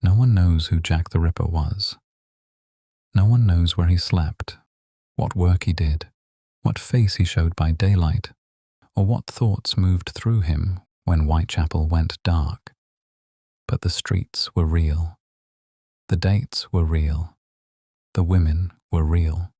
No one knows who Jack the Ripper was. No one knows where he slept, what work he did, what face he showed by daylight, or what thoughts moved through him when Whitechapel went dark. But the streets were real. The dates were real. The women were real.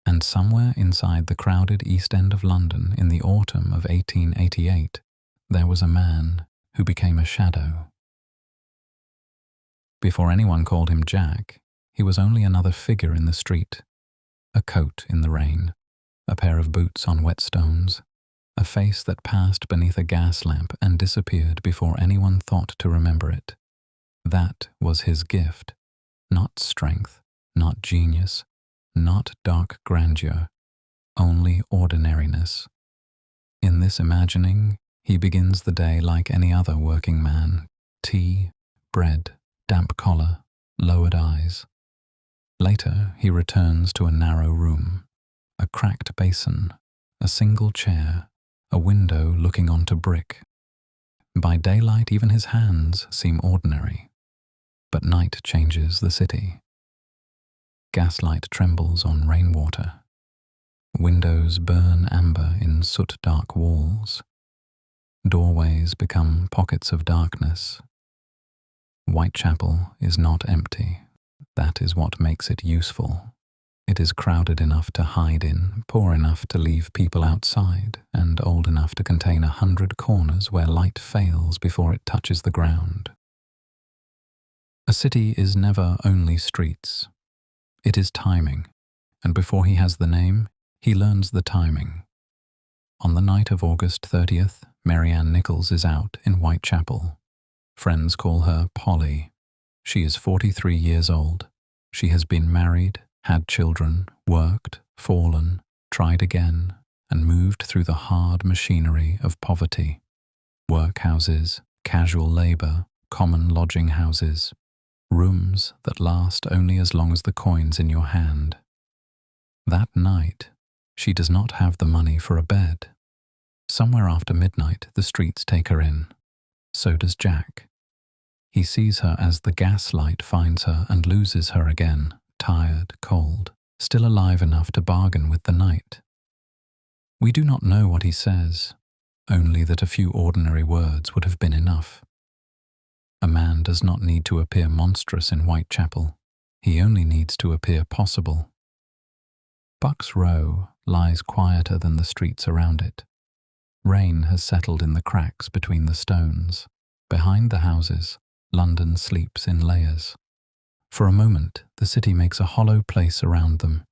And somewhere inside the crowded East End of London in the autumn of 1888, there was a man who became a shadow. Before anyone called him Jack, he was only another figure in the street, a coat in the rain, a pair of boots on wet stones, a face that passed beneath a gas lamp and disappeared before anyone thought to remember it. That was his gift, not strength, not genius, not dark grandeur, only ordinariness. In this imagining, he begins the day like any other working man: tea, bread, damp collar, lowered eyes. Later, he returns to a narrow room, a cracked basin, a single chair, a window looking onto brick. By daylight, even his hands seem ordinary, but night changes the city. Gaslight trembles on rainwater. Windows burn amber in soot-dark walls. Doorways become pockets of darkness. Whitechapel is not empty. That is what makes it useful. It is crowded enough to hide in, poor enough to leave people outside, and old enough to contain 100 corners where light fails before it touches the ground. A city is never only streets. It is timing, and before he has the name, he learns the timing. On the night of August 30th, Marianne Nichols is out in Whitechapel. Friends call her Polly. She is 43 years old. She has been married, had children, worked, fallen, tried again, and moved through the hard machinery of poverty. Workhouses, casual labour, common lodging houses, rooms that last only as long as the coins in your hand. That night, she does not have the money for a bed. Somewhere after midnight, the streets take her in. So does Jack. He sees her as the gaslight finds her and loses her again, tired, cold, still alive enough to bargain with the night. We do not know what he says, only that a few ordinary words would have been enough. A man does not need to appear monstrous in Whitechapel. He only needs to appear possible. Bucks Row lies quieter than the streets around it. Rain has settled in the cracks between the stones. Behind the houses, London sleeps in layers. For a moment, the city makes a hollow place around them.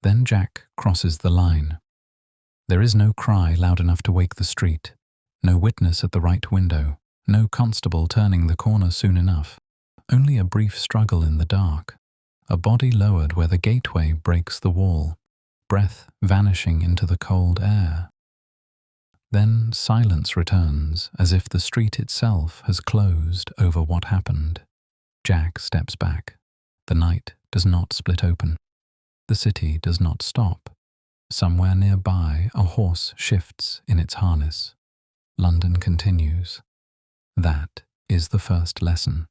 Then Jack crosses the line. There is no cry loud enough to wake the street, no witness at the right window, no constable turning the corner soon enough, only a brief struggle in the dark, a body lowered where the gateway breaks the wall, breath vanishing into the cold air. Then silence returns, as if the street itself has closed over what happened. Jack steps back. The night does not split open. The city does not stop. Somewhere nearby, a horse shifts in its harness. London continues. That is the first lesson.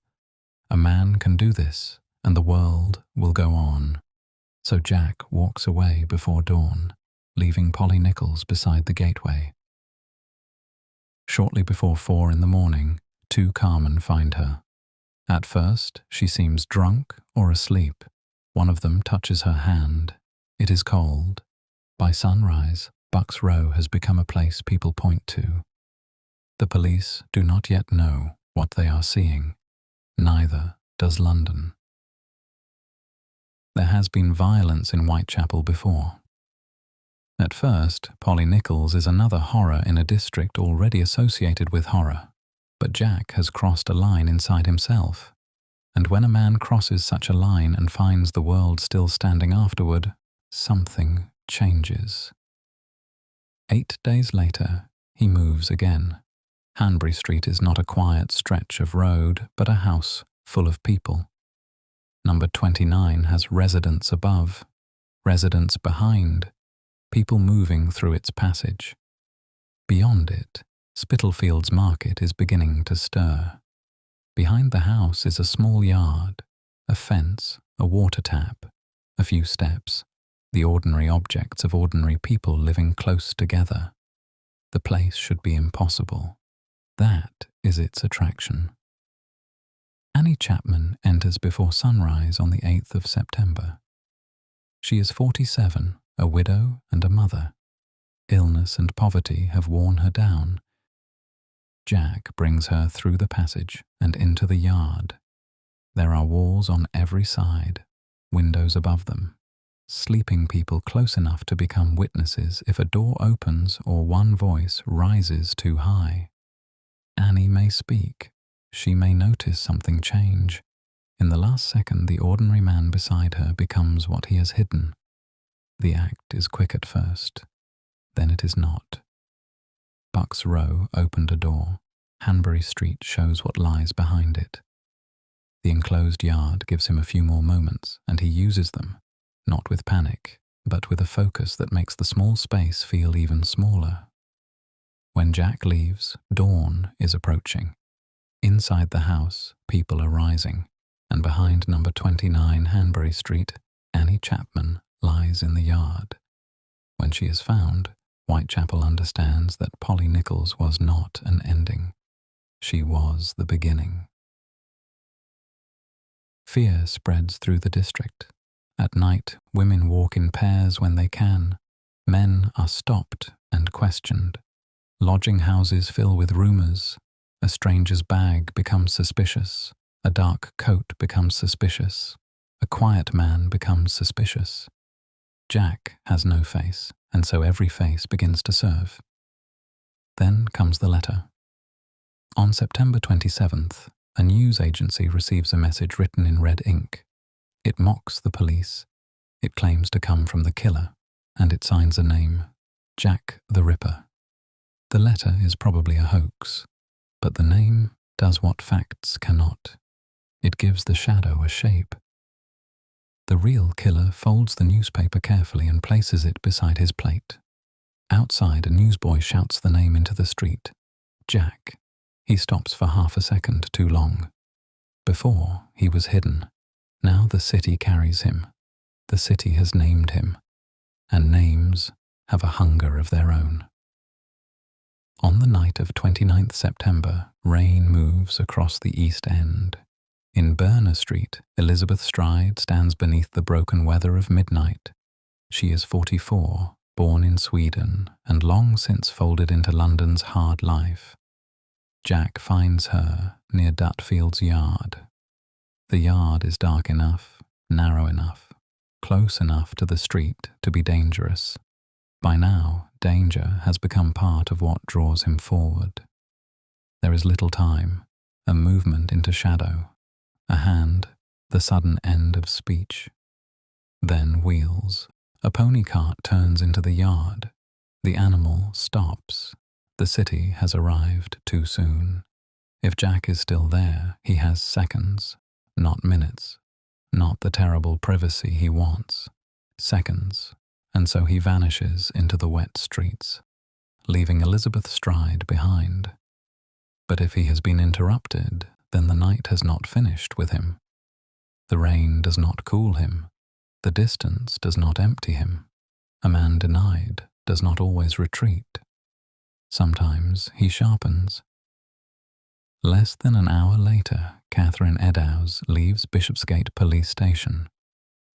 A man can do this, and the world will go on. So Jack walks away before dawn, leaving Polly Nichols beside the gateway. Shortly before 4 in the morning, 2 carmen find her. At first, she seems drunk or asleep. One of them touches her hand. It is cold. By sunrise, Bucks Row has become a place people point to. The police do not yet know what they are seeing. Neither does London. There has been violence in Whitechapel before. At first, Polly Nichols is another horror in a district already associated with horror. But Jack has crossed a line inside himself. And when a man crosses such a line and finds the world still standing afterward, something changes. 8 days later, he moves again. Hanbury Street is not a quiet stretch of road, but a house full of people. Number 29 has residents above, residents behind, people moving through its passage. Beyond it, Spitalfields Market is beginning to stir. Behind the house is a small yard, a fence, a water tap, a few steps, the ordinary objects of ordinary people living close together. The place should be impossible. That is its attraction. Annie Chapman enters before sunrise on the 8th of September. She is 47, a widow and a mother. Illness and poverty have worn her down. Jack brings her through the passage and into the yard. There are walls on every side, windows above them, sleeping people close enough to become witnesses if a door opens or one voice rises too high. Annie may speak. She may notice something change. In the last second, the ordinary man beside her becomes what he has hidden. The act is quick at first, then it is not. Bucks Row opened a door. Hanbury Street shows what lies behind it. The enclosed yard gives him a few more moments, and he uses them, not with panic, but with a focus that makes the small space feel even smaller. When Jack leaves, dawn is approaching. Inside the house, people are rising, and behind number 29 Hanbury Street, Annie Chapman lies in the yard. When she is found, Whitechapel understands that Polly Nichols was not an ending. She was the beginning. Fear spreads through the district. At night, women walk in pairs when they can. Men are stopped and questioned. Lodging houses fill with rumours. A stranger's bag becomes suspicious. A dark coat becomes suspicious. A quiet man becomes suspicious. Jack has no face, and so every face begins to serve. Then comes the letter. On September 27th, a news agency receives a message written in red ink. It mocks the police. It claims to come from the killer, and it signs a name, Jack the Ripper. The letter is probably a hoax, but the name does what facts cannot. It gives the shadow a shape. The real killer folds the newspaper carefully and places it beside his plate. Outside, a newsboy shouts the name into the street. Jack. He stops for half a second too long. Before, he was hidden. Now the city carries him. The city has named him. And names have a hunger of their own. On the night of 29th September, rain moves across the East End. In Berner Street, Elizabeth Stride stands beneath the broken weather of midnight. She is 44, born in Sweden, and long since folded into London's hard life. Jack finds her near Dutfield's yard. The yard is dark enough, narrow enough, close enough to the street to be dangerous. By now, danger has become part of what draws him forward. There is little time, a movement into shadow, a hand, the sudden end of speech. Then wheels. A pony cart turns into the yard. The animal stops. The city has arrived too soon. If Jack is still there, he has seconds, not minutes, not the terrible privacy he wants. Seconds, and so he vanishes into the wet streets, leaving Elizabeth Stride behind. But if he has been interrupted, then the night has not finished with him. The rain does not cool him. The distance does not empty him. A man denied does not always retreat. Sometimes he sharpens. Less than an hour later, Catherine Eddowes leaves Bishopsgate Police Station.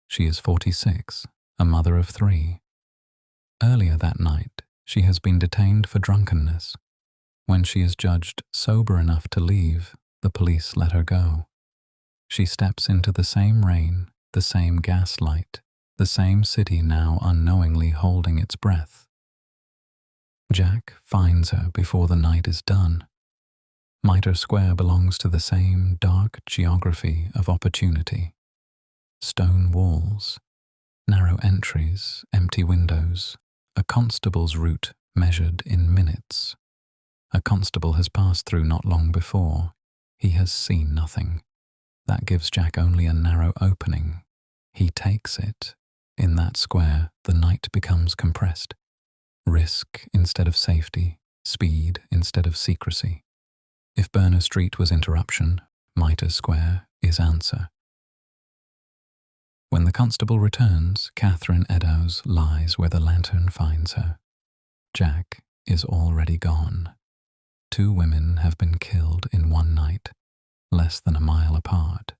She is 46, a mother of 3. Earlier that night, she has been detained for drunkenness. When she is judged sober enough to leave, the police let her go. She steps into the same rain, the same gaslight, the same city now unknowingly holding its breath. Jack finds her before the night is done. Mitre Square belongs to the same dark geography of opportunity. Stone walls, narrow entries, empty windows, a constable's route measured in minutes. A constable has passed through not long before. He has seen nothing. That gives Jack only a narrow opening. He takes it. In that square, the night becomes compressed. Risk instead of safety, speed instead of secrecy. If Berner Street was interruption, Mitre Square is answer. When the constable returns, Catherine Eddowes lies where the lantern finds her. Jack is already gone. 2 women have been killed in one night, less than a mile apart.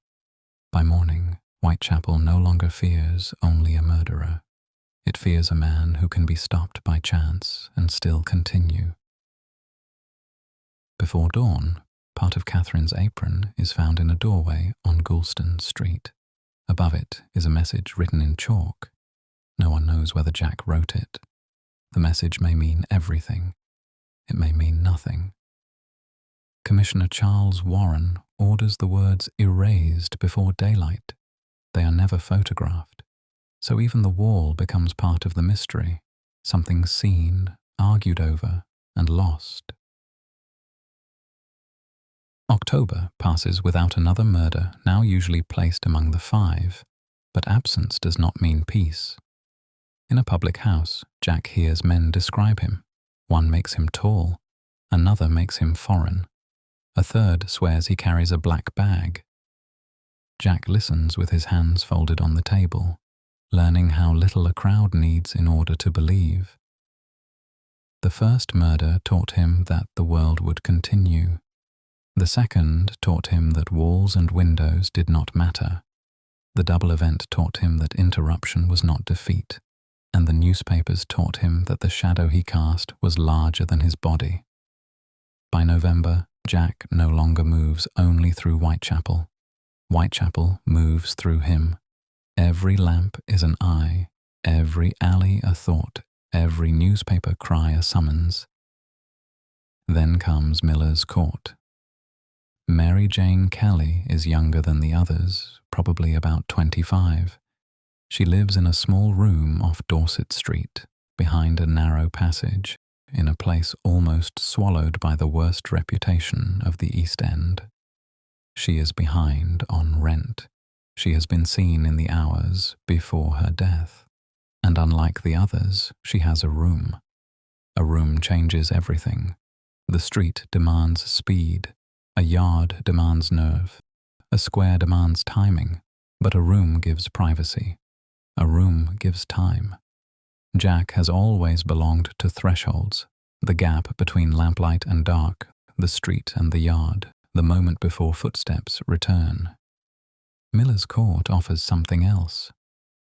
By morning, Whitechapel no longer fears only a murderer. It fears a man who can be stopped by chance and still continue. Before dawn, part of Catherine's apron is found in a doorway on Goulston Street. Above it is a message written in chalk. No one knows whether Jack wrote it. The message may mean everything. It may mean nothing. Commissioner Charles Warren orders the words erased before daylight. They are never photographed, so even the wall becomes part of the mystery, something seen, argued over, and lost. October passes without another murder, now usually placed among the 5, but absence does not mean peace. In a public house, Jack hears men describe him. One makes him tall, another makes him foreign. A third swears he carries a black bag. Jack listens with his hands folded on the table, learning how little a crowd needs in order to believe. The first murder taught him that the world would continue. The second taught him that walls and windows did not matter. The double event taught him that interruption was not defeat, and the newspapers taught him that the shadow he cast was larger than his body. By November, Jack no longer moves only through Whitechapel. Whitechapel moves through him. Every lamp is an eye, every alley a thought, every newspaper cry a summons. Then comes Miller's Court. Mary Jane Kelly is younger than the others, probably about 25. She lives in a small room off Dorset Street, behind a narrow passage, in a place almost swallowed by the worst reputation of the East End. She is behind on rent. She has been seen in the hours before her death. And unlike the others, she has a room. A room changes everything. The street demands speed. A yard demands nerve. A square demands timing. But a room gives privacy. A room gives time. Jack has always belonged to thresholds, the gap between lamplight and dark, the street and the yard, the moment before footsteps return. Miller's Court offers something else.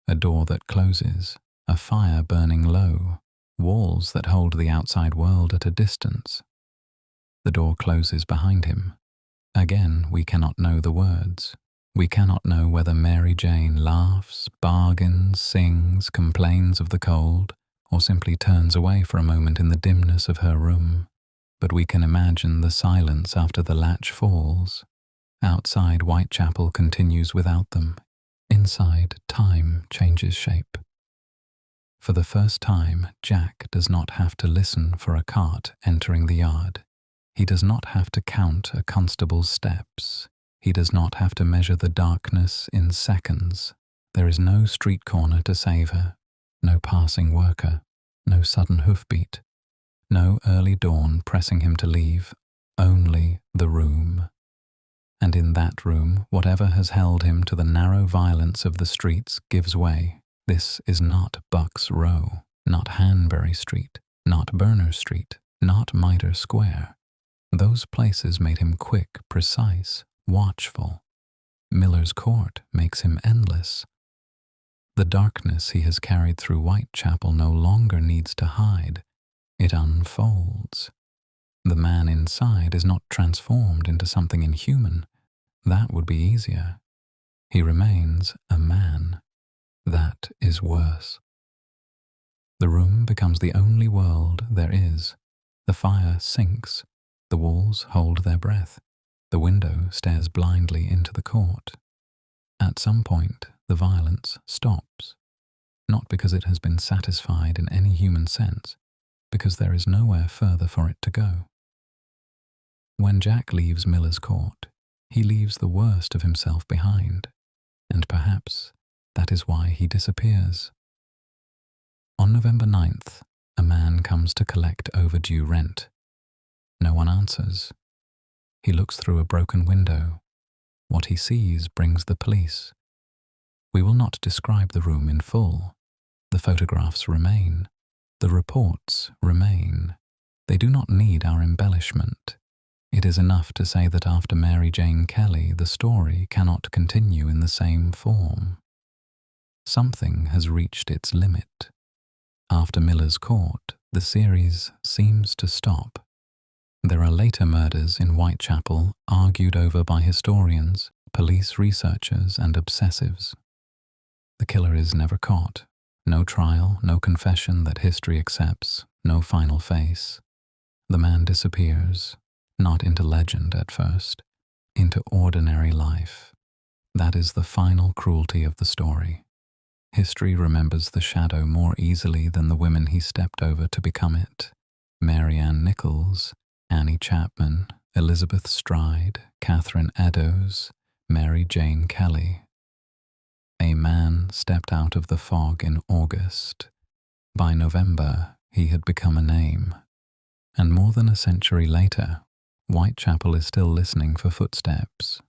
A door that closes, a fire burning low, walls that hold the outside world at a distance. The door closes behind him. Again, we cannot know the words. We cannot know whether Mary Jane laughs, bargains, sings, complains of the cold, or simply turns away for a moment in the dimness of her room. But we can imagine the silence after the latch falls. Outside, Whitechapel continues without them. Inside, time changes shape. For the first time, Jack does not have to listen for a cart entering the yard. He does not have to count a constable's steps. He does not have to measure the darkness in seconds. There is no street corner to save her, no passing worker, no sudden hoofbeat, no early dawn pressing him to leave, only the room. And in that room, whatever has held him to the narrow violence of the streets gives way. This is not Bucks Row, not Hanbury Street, not Berners Street, not Mitre Square. Those places made him quick, precise, watchful. Miller's Court makes him endless. The darkness he has carried through Whitechapel no longer needs to hide. It unfolds. The man inside is not transformed into something inhuman. That would be easier. He remains a man. That is worse. The room becomes the only world there is. The fire sinks. The walls hold their breath. The window stares blindly into the court. At some point, the violence stops. Not because it has been satisfied in any human sense, because there is nowhere further for it to go. When Jack leaves Miller's Court, he leaves the worst of himself behind, and perhaps that is why he disappears. On November 9th, a man comes to collect overdue rent. No one answers. He looks through a broken window. What he sees brings the police. We will not describe the room in full. The photographs remain. The reports remain. They do not need our embellishment. It is enough to say that after Mary Jane Kelly, the story cannot continue in the same form. Something has reached its limit. After Miller's Court, the series seems to stop. There are later murders in Whitechapel argued over by historians, police researchers, and obsessives. The killer is never caught. No trial, no confession that history accepts, no final face. The man disappears, not into legend at first, into ordinary life. That is the final cruelty of the story. History remembers the shadow more easily than the women he stepped over to become it. Mary Ann Nichols, Annie Chapman, Elizabeth Stride, Catherine Eddowes, Mary Jane Kelly. A man stepped out of the fog in August. By November, he had become a name. And more than a century later, Whitechapel is still listening for footsteps,